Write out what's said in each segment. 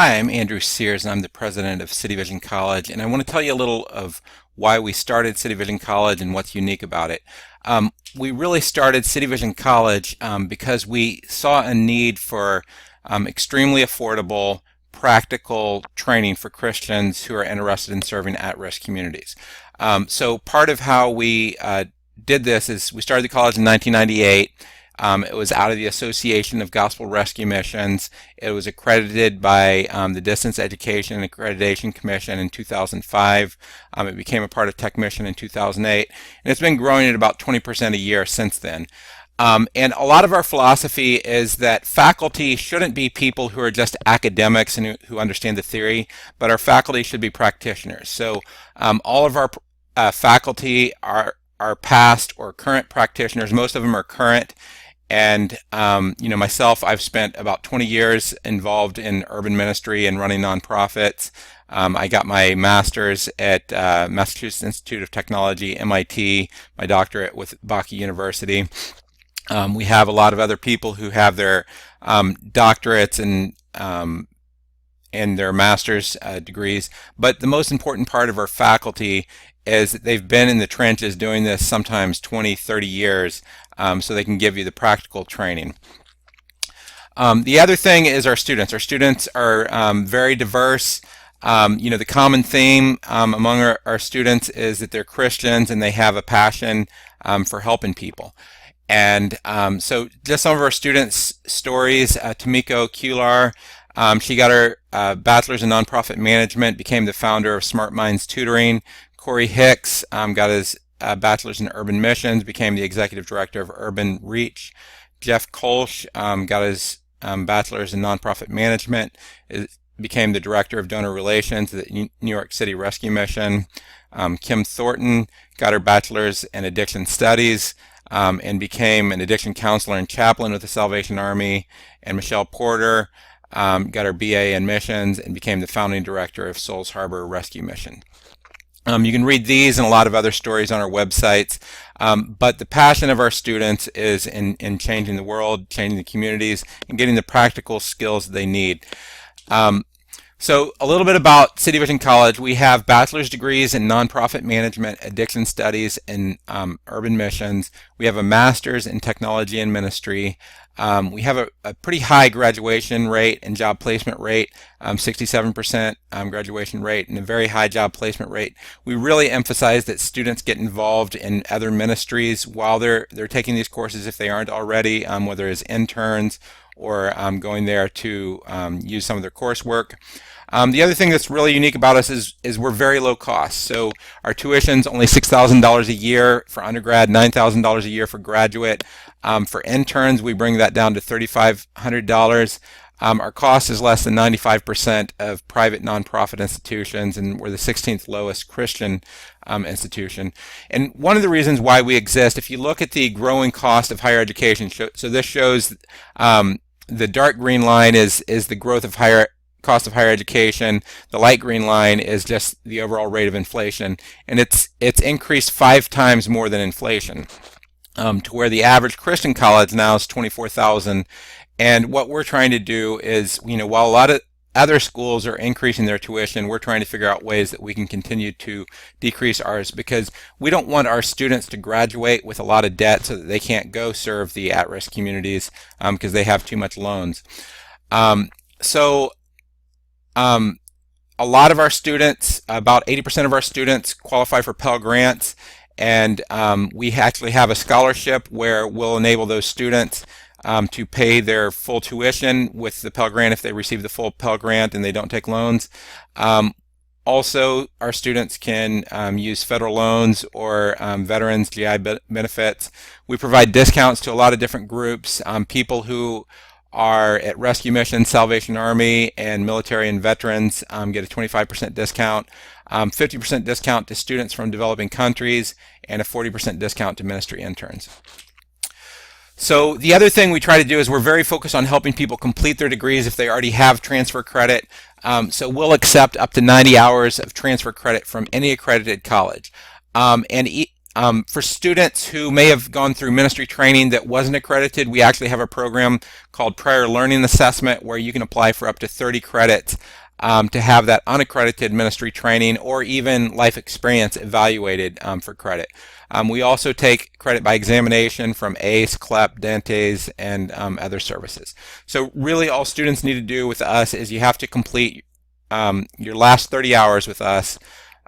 Hi, I'm Andrew Sears, and I'm the president of City Vision College, and I want to tell you a little of why we started City Vision College and what's unique about it. We really started City Vision College because we saw a need for extremely affordable, practical training for Christians who are interested in serving at-risk communities. So part of how we did this is we started the college in 1998. It was out of the Association of Gospel Rescue Missions. It was accredited by the Distance Education and Accreditation Commission in 2005. It became a part of Tech Mission in 2008, and it's been growing at about 20% a year since then. And a lot of our philosophy is that faculty shouldn't be people who are just academics and who understand the theory, but our faculty should be practitioners. So all of our faculty are past or current practitioners. Most of them are current. And myself, I've spent about 20 years involved in urban ministry and running nonprofits. I got my master's at Massachusetts Institute of Technology, MIT, my doctorate with Bachelor University. We have a lot of other people who have their doctorates and their master's degrees, but the most important part of our faculty is that they've been in the trenches doing this sometimes 20, 30 years, so they can give you the practical training. The other thing is our students. Our students are very diverse. The common theme among our students is that they're Christians and they have a passion for helping people. And so just some of our students' stories. Tomiko Kular, she got her bachelor's in nonprofit management, became the founder of Smart Minds Tutoring. Corey Hicks got his bachelor's in urban missions, became the executive director of Urban Reach. Jeff Kolsch got his bachelor's in nonprofit management, became the director of donor relations at the New York City Rescue Mission. Kim Thornton got her bachelor's in addiction studies and became an addiction counselor and chaplain with the Salvation Army. And Michelle Porter got her BA in missions and became the founding director of Souls Harbor Rescue Mission. You can read these and a lot of other stories on our websites, but the passion of our students is in changing the world, changing the communities, and getting the practical skills they need. So a little bit about City Vision College. We have bachelor's degrees in nonprofit management, addiction studies, and urban missions. We have a master's in technology and ministry. We have a pretty high graduation rate and job placement rate, 67% graduation rate, and a very high job placement rate. We really emphasize that students get involved in other ministries while they're taking these courses if they aren't already, whether as interns or going there to use some of their coursework. The other thing that's really unique about us is we're very low cost. So our tuition's only $6,000 a year for undergrad, $9,000 a year for graduate. For interns, we bring that down to $3,500. Our cost is less than 95% of private nonprofit institutions, and we're the 16th lowest Christian institution. And one of the reasons why we exist, if you look at the growing cost of higher education, so this shows the dark green line is the growth of cost of higher education. The light green line is just the overall rate of inflation, and it's increased 5 times more than inflation, to where the average Christian college now is $24,000. And what we're trying to do is, while a lot of other schools are increasing their tuition, we're trying to figure out ways that we can continue to decrease ours, because we don't want our students to graduate with a lot of debt so that they can't go serve the at-risk communities because they have too much loans. A lot of our students, about 80% of our students, qualify for Pell Grants, and we actually have a scholarship where we'll enable those students to pay their full tuition with the Pell Grant if they receive the full Pell Grant and they don't take loans. Also, our students can use federal loans or veterans GI benefits. We provide discounts to a lot of different groups. People who are at Rescue Mission, Salvation Army, and military and veterans get a 25% discount, 50% discount to students from developing countries, and a 40% discount to ministry interns. So the other thing we try to do is we're very focused on helping people complete their degrees if they already have transfer credit. So we'll accept up to 90 hours of transfer credit from any accredited college. For students who may have gone through ministry training that wasn't accredited, we actually have a program called Prior Learning Assessment where you can apply for up to 30 credits to have that unaccredited ministry training or even life experience evaluated for credit. We also take credit by examination from ACE, CLEP, Dantes, and other services. So really all students need to do with us is you have to complete your last 30 hours with us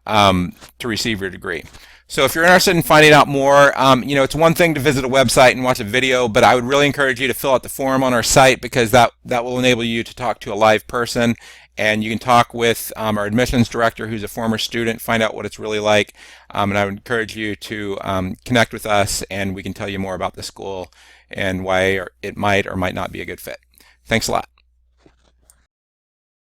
to receive your degree. So if you're interested in finding out more, it's one thing to visit a website and watch a video, but I would really encourage you to fill out the form on our site because that will enable you to talk to a live person, and you can talk with our admissions director who's a former student, find out what it's really like, and I would encourage you to connect with us and we can tell you more about the school and why it might or might not be a good fit. Thanks a lot.